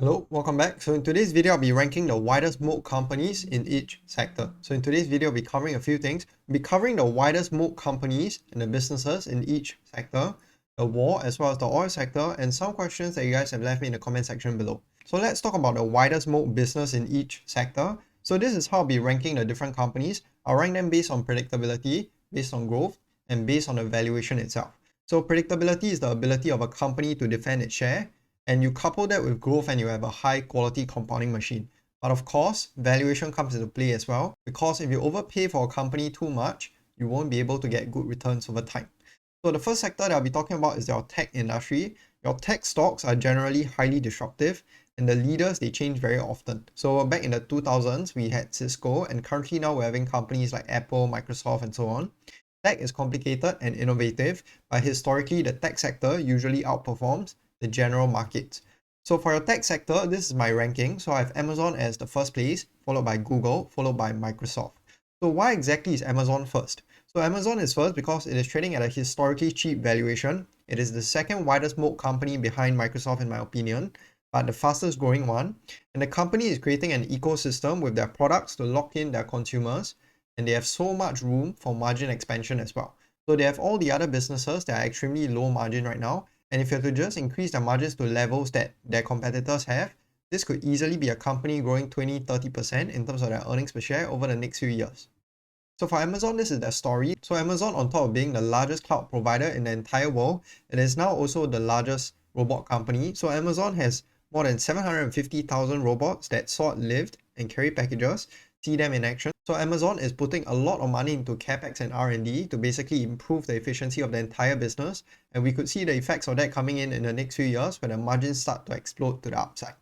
Hello, welcome back. So in today's video, I'll be ranking the widest moat companies in each sector. So in today's video, I'll be covering a few things. We'll be covering the widest moat companies and the businesses in each sector, the war as well as the oil sector, and some questions that you guys have left me in the comment section below. So let's talk about the widest moat business in each sector. So this is how I'll be ranking the different companies. I'll rank them based on predictability, based on growth, and based on the valuation itself. So predictability is the ability of a company to defend its share, and you couple that with growth and you have a high quality compounding machine. But of course, valuation comes into play as well, because if you overpay for a company too much, you won't be able to get good returns over time. So the first sector that I'll be talking about is your tech industry. Your tech stocks are generally highly disruptive, and the leaders, they change very often. So back in the 2000s, we had Cisco, and currently now we're having companies like Apple, Microsoft, and so on. Tech is complicated and innovative, but historically the tech sector usually outperforms the general market. So for your tech sector, this is my ranking. So I have Amazon as the first place, followed by Google, followed by Microsoft. So why exactly is Amazon first? So Amazon is first because it is trading at a historically cheap valuation. It is the second widest moat company behind Microsoft in my opinion, but the fastest growing one. And the company is creating an ecosystem with their products to lock in their consumers, and they have so much room for margin expansion as well. So they have all the other businesses that are extremely low margin right now, and if you have to just increase their margins to levels that their competitors have, this could easily be a company growing 20-30% in terms of their earnings per share over the next few years. So for Amazon, this is their story. So Amazon, on top of being the largest cloud provider in the entire world, it is now also the largest robot company. So Amazon has more than 750,000 robots that sort, lift, and carry packages. See them in action. So Amazon is putting a lot of money into capex and R&D to basically improve the efficiency of the entire business, and we could see the effects of that coming in the next few years when the margins start to explode to the upside.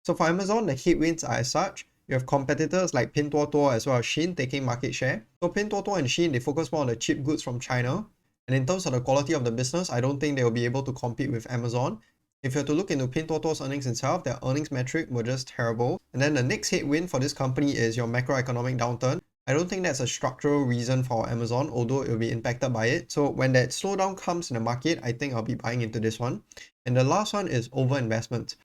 So for Amazon, the headwinds are as such. You have competitors like Pinduoduo as well as Shein taking market share. So Pinduoduo and Shein, they focus more on the cheap goods from China, and in terms of the quality of the business, I don't think they will be able to compete with Amazon. If you have to look into Pinduoduo's earnings itself, their earnings metric were just terrible. And then the next headwind for this company is your macroeconomic downturn. I don't think that's a structural reason for Amazon, although it will be impacted by it. So when that slowdown comes in the market, I think I'll be buying into this one. And the last one is overinvestment.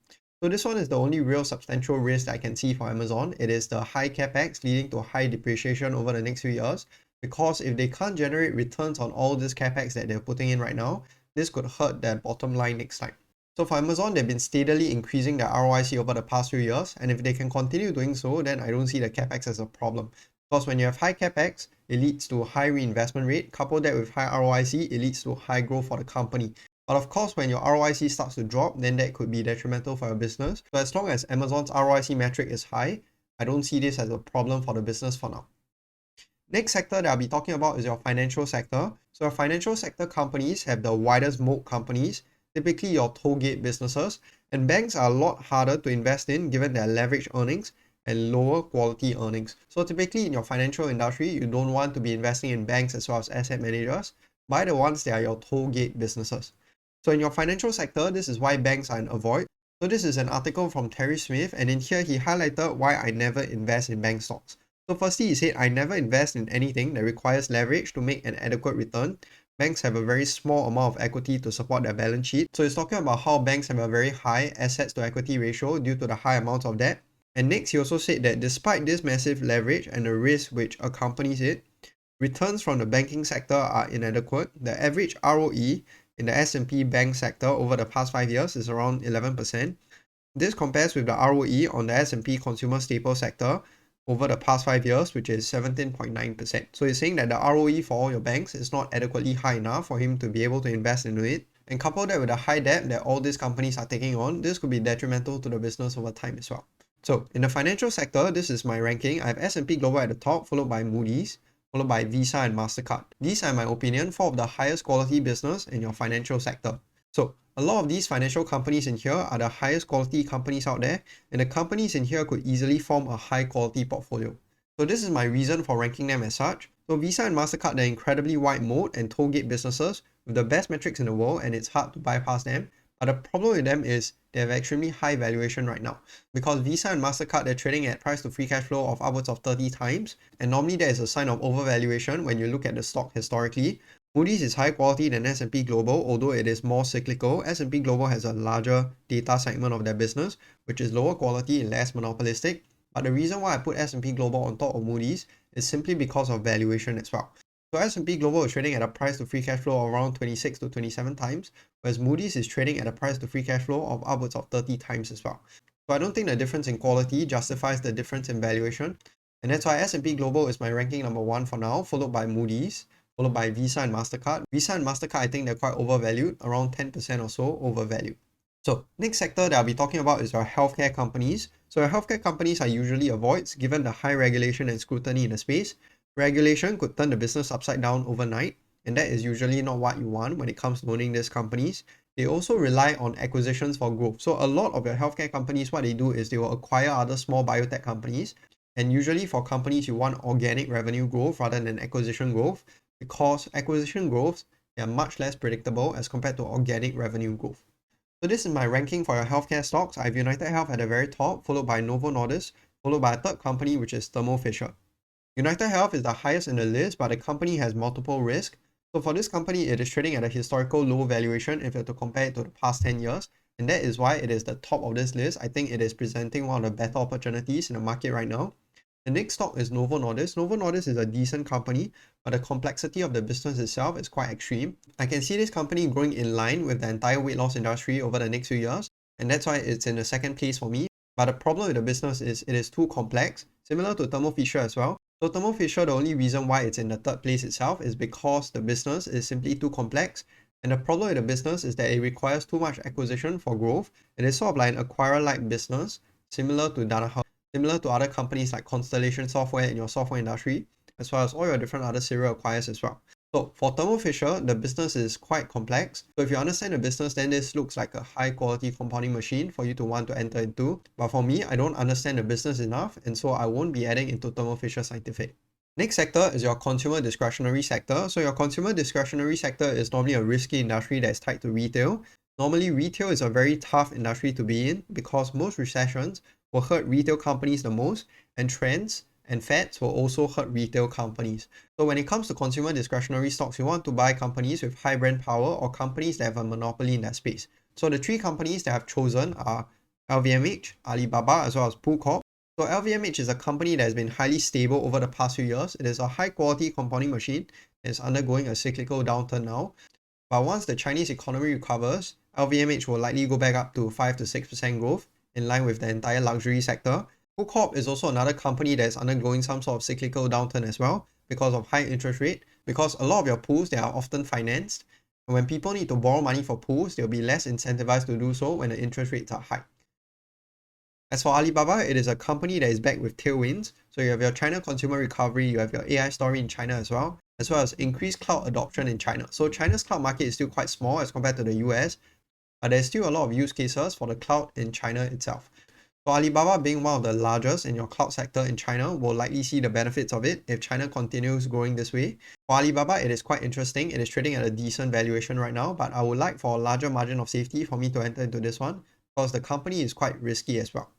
So this one is the only real substantial risk that I can see for Amazon. It is the high capex leading to high depreciation over the next few years. Because if they can't generate returns on all this capex that they're putting in right now, this could hurt their bottom line next time. So for Amazon, they've been steadily increasing their ROIC over the past few years, and if they can continue doing so, then I don't see the capex as a problem. Because when you have high capex, it leads to high reinvestment rate. Couple that with high ROIC, it leads to high growth for the company. But of course, when your ROIC starts to drop, then that could be detrimental for your business. So as long as Amazon's ROIC metric is high, I don't see this as a problem for the business for now. Next sector that I'll be talking about is your financial sector. So your financial sector companies have the widest moat companies, typically your toll gate businesses, and banks are a lot harder to invest in given their leverage earnings and lower quality earnings. So typically in your financial industry, you don't want to be investing in banks as well as asset managers. Buy the ones that are your toll gate businesses. So in your financial sector, this is why banks are an avoid. So this is an article from Terry Smith, and in here he highlighted why I never invest in bank stocks. So firstly, he said, I never invest in anything that requires leverage to make an adequate return. Banks have a very small amount of equity to support their balance sheet. So he's talking about how banks have a very high assets to equity ratio due to the high amounts of debt. And next, he also said that despite this massive leverage and the risk which accompanies it, returns from the banking sector are inadequate. The average ROE in the S&P bank sector over the past 5 years is around 11%. This compares with the ROE on the S&P consumer staple sector over the past 5 years, which is 17.9%. So he's saying that the ROE for all your banks is not adequately high enough for him to be able to invest into it. And couple that with the high debt that all these companies are taking on, this could be detrimental to the business over time as well. So in the financial sector, this is my ranking. I have S&P Global at the top, followed by Moody's, followed by Visa and MasterCard. These are, in my opinion, 4 of the highest quality business in your financial sector. So a lot of these financial companies in here are the highest quality companies out there, and the companies in here could easily form a high quality portfolio. So this is my reason for ranking them as such. So Visa and MasterCard are incredibly wide moat and toll gate businesses with the best metrics in the world, and it's hard to bypass them. But the problem with them is they have extremely high valuation right now, because Visa and MasterCard, they're trading at price to free cash flow of upwards of 30 times, and normally that is a sign of overvaluation when you look at the stock historically. Moody's is higher quality than S&P Global, although it is more cyclical. S&P Global has a larger data segment of their business, which is lower quality and less monopolistic. But the reason why I put S&P Global on top of Moody's is simply because of valuation as well. So S&P Global is trading at a price to free cash flow of around 26 to 27 times, whereas Moody's is trading at a price to free cash flow of upwards of 30 times as well. So I don't think the difference in quality justifies the difference in valuation, and that's why S&P Global is my ranking number 1 for now, followed by Moody's, followed by Visa and MasterCard. Visa and MasterCard, I think they're quite overvalued, around 10% or so overvalued. So next sector that I'll be talking about is our healthcare companies. So our healthcare companies are usually avoids given the high regulation and scrutiny in the space. Regulation could turn the business upside down overnight, and that is usually not what you want when it comes to owning these companies. They also rely on acquisitions for growth. So a lot of your healthcare companies, what they do is they will acquire other small biotech companies. And usually for companies, you want organic revenue growth rather than acquisition growth, because acquisition growth, they are much less predictable as compared to organic revenue growth. So this is my ranking for your healthcare stocks. I have United Health at the very top, followed by Novo Nordisk, followed by a third company, which is Thermo Fisher. United Health is the highest in the list, but the company has multiple risks. So for this company, it is trading at a historical low valuation if you have to compare it to the past 10 years. And that is why it is the top of this list. I think it is presenting one of the better opportunities in the market right now. The next stock is Novo Nordisk. Novo Nordisk is a decent company, but the complexity of the business itself is quite extreme. I can see this company growing in line with the entire weight loss industry over the next few years, and that's why it's in the second place for me. But the problem with the business is it is too complex, similar to Thermo Fisher as well. So Thermo Fisher, the only reason why it's in the third place itself is because the business is simply too complex. And the problem with the business is that it requires too much acquisition for growth. It is sort of like an acquirer-like business, similar to Danaher, similar to other companies like Constellation Software in your software industry, as well as all your different other serial acquirers as well. So for Thermo Fisher, the business is quite complex. So if you understand the business, then this looks like a high quality compounding machine for you to want to enter into. But for me, I don't understand the business enough, and so I won't be adding into Thermo Fisher Scientific. Next sector is your consumer discretionary sector. So your consumer discretionary sector is normally a risky industry that is tied to retail. Normally, retail is a very tough industry to be in because most recessions will hurt retail companies the most, and trends and fads will also hurt retail companies. So when it comes to consumer discretionary stocks, you want to buy companies with high brand power or companies that have a monopoly in that space. So the three companies that I've chosen are LVMH, Alibaba, as well as PoolCorp. So LVMH is a company that has been highly stable over the past few years. It is a high quality compounding machine. It's undergoing a cyclical downturn now. But once the Chinese economy recovers, LVMH will likely go back up to 5 to 6% growth, in line with the entire luxury sector. Coreweave is also another company that is undergoing some sort of cyclical downturn as well because of high interest rate, because a lot of your pools, they are often financed, and when people need to borrow money for pools, they'll be less incentivized to do so when the interest rates are high. As for Alibaba, it is a company that is backed with tailwinds. So you have your China consumer recovery, you have your AI story in China as well as increased cloud adoption in China. So China's cloud market is still quite small as compared to the US, but there's still a lot of use cases for the cloud in China itself. So Alibaba, being one of the largest in your cloud sector in China, will likely see the benefits of it if China continues growing this way. For Alibaba, it is quite interesting. It is trading at a decent valuation right now, but I would like for a larger margin of safety for me to enter into this one because the company is quite risky as well.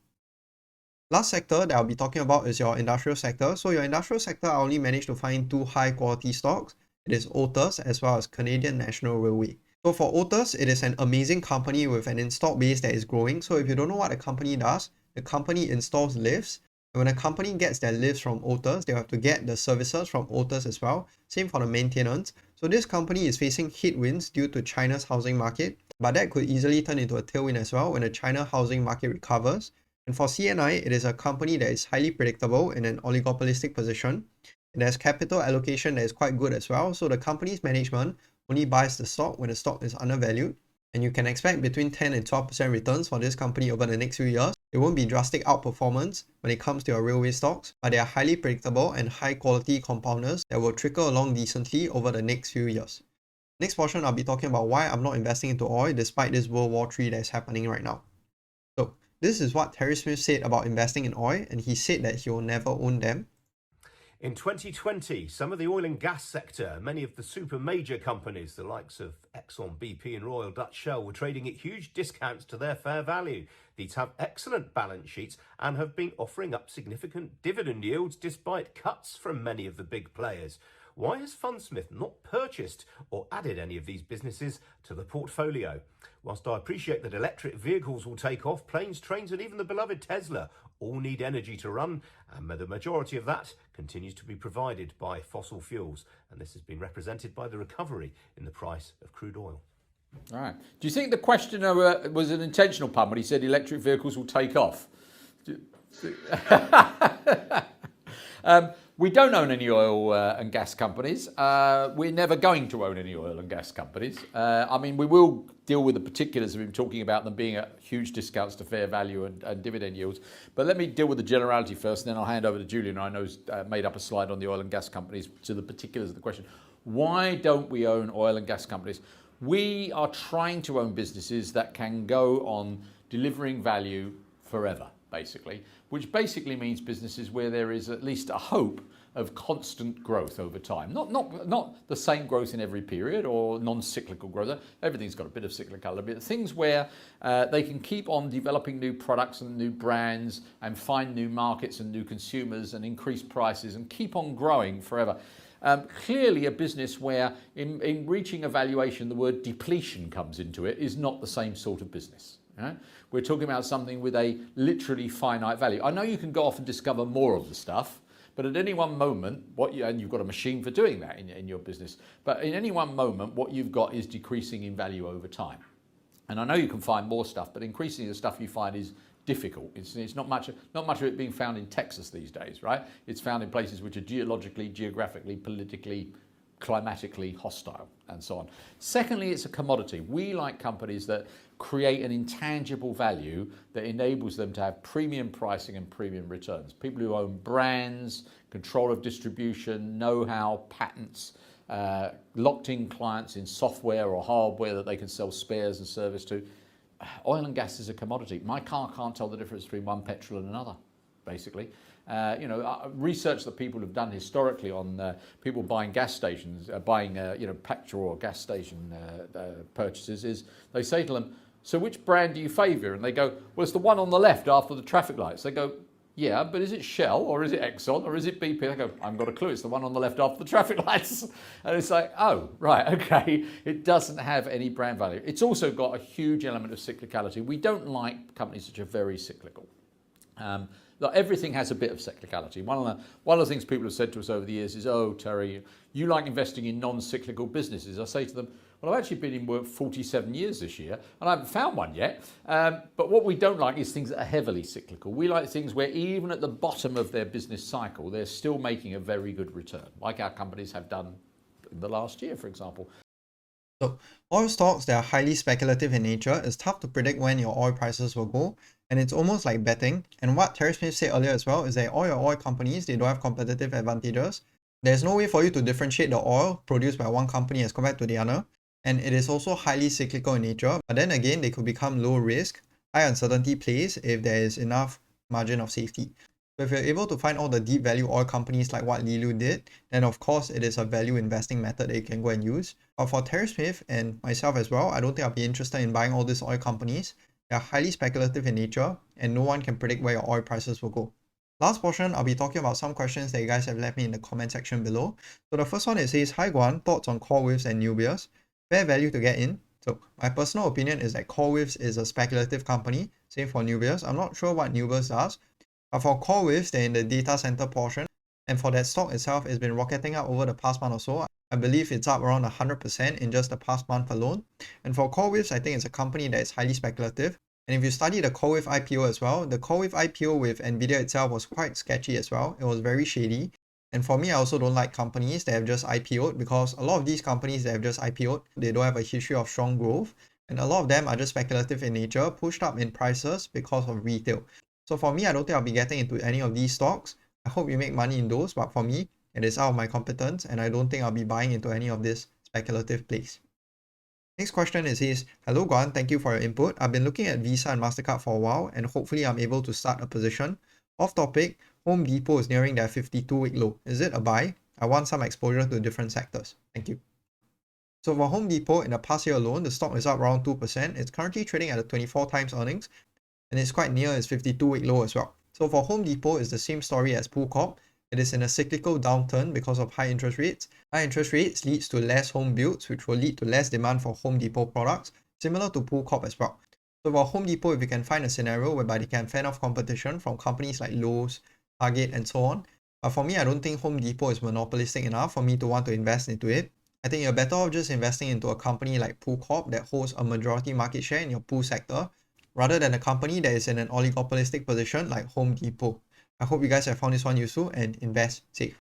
Last sector that I'll be talking about is your industrial sector. So your industrial sector, I only managed to find two high quality stocks. It is Otis as well as Canadian National Railway. So for Otis, it is an amazing company with an install base that is growing. So if you don't know what a company does, the company installs lifts. And when a company gets their lifts from Otis, they have to get the services from Otis as well. Same for the maintenance. So this company is facing headwinds due to China's housing market, but that could easily turn into a tailwind as well when the China housing market recovers. And for CNI, it is a company that is highly predictable in an oligopolistic position. It has capital allocation that is quite good as well. So the company's management only buys the stock when the stock is undervalued. And you can expect between 10 and 12% returns for this company over the next few years. It won't be drastic outperformance when it comes to your railway stocks, but they are highly predictable and high quality compounders that will trickle along decently over the next few years. Next portion, I'll be talking about why I'm not investing into oil despite this World War III that is happening right now. So this is what Terry Smith said about investing in oil, and he said that he will never own them. In 2020, some of the oil and gas sector, many of the super major companies, the likes of Exxon, BP and Royal Dutch Shell, were trading at huge discounts to their fair value. These have excellent balance sheets and have been offering up significant dividend yields despite cuts from many of the big players. why has Fundsmith not purchased or added any of these businesses to the portfolio? Whilst I appreciate that electric vehicles will take off, planes, trains and even the beloved Tesla all need energy to run, and the majority of that continues to be provided by fossil fuels, and this has been represented by the recovery in the price of crude oil. All right. Do you think the questioner was an intentional pun when he said electric vehicles will take off? We don't own any oil and gas companies. We're never going to own any oil and gas companies. I mean, we will deal with the particulars of him talking about them being at huge discounts to fair value and dividend yields. But let me deal with the generality first, and then I'll hand over to Julian, who I know has made up a slide on the oil and gas companies to the particulars of the question. Why don't we own oil and gas companies? We are trying to own businesses that can go on delivering value forever, basically, which basically means businesses where there is at least a hope of constant growth over time. Not the same growth in every period or non-cyclical growth. Everything's got a bit of cyclicality, but things where they can keep on developing new products and new brands and find new markets and new consumers and increase prices and keep on growing forever. Clearly a business where in reaching a valuation the word depletion comes into it is not the same sort of business. Right? We're talking about something with a literally finite value. I know you can go off and discover more of the stuff, but at any one moment, and you've got a machine for doing that in your business, but in any one moment what you've got is decreasing in value over time. And I know you can find more stuff, but increasingly the stuff you find is difficult. It's not much of it being found in Texas these days, right? It's found in places which are geologically, geographically, politically, climatically hostile and so on. Secondly, it's a commodity. We like companies that create an intangible value that enables them to have premium pricing and premium returns. People who own brands, control of distribution, know-how, patents, locked-in clients in software or hardware that they can sell spares and service to. Oil and gas is a commodity. My car can't tell the difference between one petrol and another, basically. Research that people have done historically on people buying gas stations, petrol or gas station purchases is they say to them, so which brand do you favour? And they go, well, it's the one on the left after the traffic lights. They go, yeah, but is it Shell or is it Exxon or is it BP? They go, I haven't got a clue. It's the one on the left after the traffic lights. And it's like, oh, right, okay. It doesn't have any brand value. It's also got a huge element of cyclicality. We don't like companies which are very cyclical. Everything has a bit of cyclicality. One of the things people have said to us over the years is, oh, Terry, you like investing in non-cyclical businesses. I say to them, well, I've actually been in work 47 years this year, and I haven't found one yet. But what we don't like is things that are heavily cyclical. We like things where even at the bottom of their business cycle, they're still making a very good return, like our companies have done in the last year, for example. So oil stocks that are highly speculative in nature, it's tough to predict when your oil prices will go, and it's almost like betting. And what Terry Smith said earlier as well is that all your oil companies, they don't have competitive advantages. There's no way for you to differentiate the oil produced by one company as compared to the other. And it is also highly cyclical in nature, but then again, they could become low risk, high uncertainty plays if there is enough margin of safety. So if you're able to find all the deep value oil companies like what Lilu did, then of course it is a value investing method that you can go and use. But for Terry Smith and myself as well, I don't think I'll be interested in buying all these oil companies. They are highly speculative in nature and no one can predict where your oil prices will go. Last portion, I'll be talking about some questions that you guys have left me in the comment section below. So the first one, it says, hi Guan, thoughts on Coreweave and Nubius? Fair value to get in? So my personal opinion is that Coreweave is a speculative company. Same for Nubius. I'm not sure what Nubius does. But for Coreweave, they're in the data center portion. And for that stock itself, it's been rocketing up over the past month or so. I believe it's up around 100% in just the past month alone. And for Coreweave, I think it's a company that is highly speculative. And if you study the Coreweave IPO as well, the Coreweave IPO with Nvidia itself was quite sketchy as well. It was very shady. And for me, I also don't like companies that have just IPO'd because a lot of these companies that have just IPO'd, they don't have a history of strong growth. And a lot of them are just speculative in nature, pushed up in prices because of retail. So for me, I don't think I'll be getting into any of these stocks. I hope you make money in those, but for me, it is out of my competence and I don't think I'll be buying into any of this speculative plays. Next question is, hello Guan, thank you for your input. I've been looking at Visa and MasterCard for a while and hopefully I'm able to start a position. Off topic, Home Depot is nearing their 52-week low. Is it a buy? I want some exposure to different sectors. Thank you. So for Home Depot, in the past year alone, the stock is up around 2%. It's currently trading at a 24 times earnings and it's quite near its 52-week low as well. So for Home Depot, it's the same story as Pool Corp. It is in a cyclical downturn because of high interest rates. High interest rates leads to less home builds, which will lead to less demand for Home Depot products, similar to Pool Corp as well. So for Home Depot, if you can find a scenario whereby they can fend off competition from companies like Lowe's, Target, and so on. But for me, I don't think Home Depot is monopolistic enough for me to want to invest into it. I think you're better off just investing into a company like Pool Corp that holds a majority market share in your pool sector, rather than a company that is in an oligopolistic position like Home Depot. I hope you guys have found this one useful and invest safe.